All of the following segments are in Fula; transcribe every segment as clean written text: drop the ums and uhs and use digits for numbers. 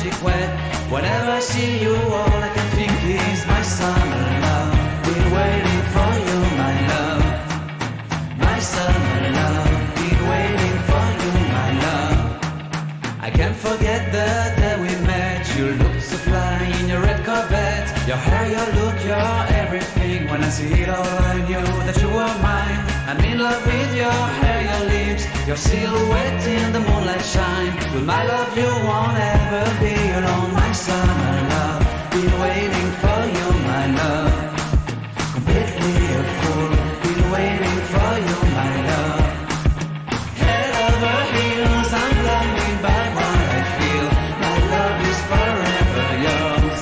magic wet. Whenever I see you, all I can think is my summer love. Been waiting for you, my love. My summer love. Been waiting for you, my love. I can't forget the day we met. You looked so fly in your red Corvette. Your hair, your look, your everything. When I see it all, I knew that you were mine. I'm in love with your hair, your lips, your silhouette in the moonlight shine. With my love you won't ever be alone. My summer love, been waiting for you, my love. Completely a fool, been waiting for you, my love. Head over heels, I'm blinded by what I feel. My love is forever yours.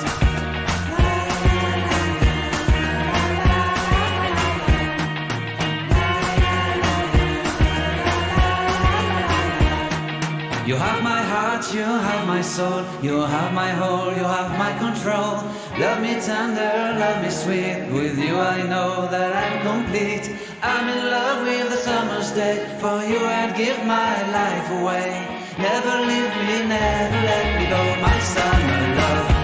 You have my heart, you have my soul, you have my whole, you have my control. Love me tender, love me sweet, with you I know that I'm complete. I'm in love with the summer's day, for you I'd give my life away. Never leave me, never let me go, my summer love.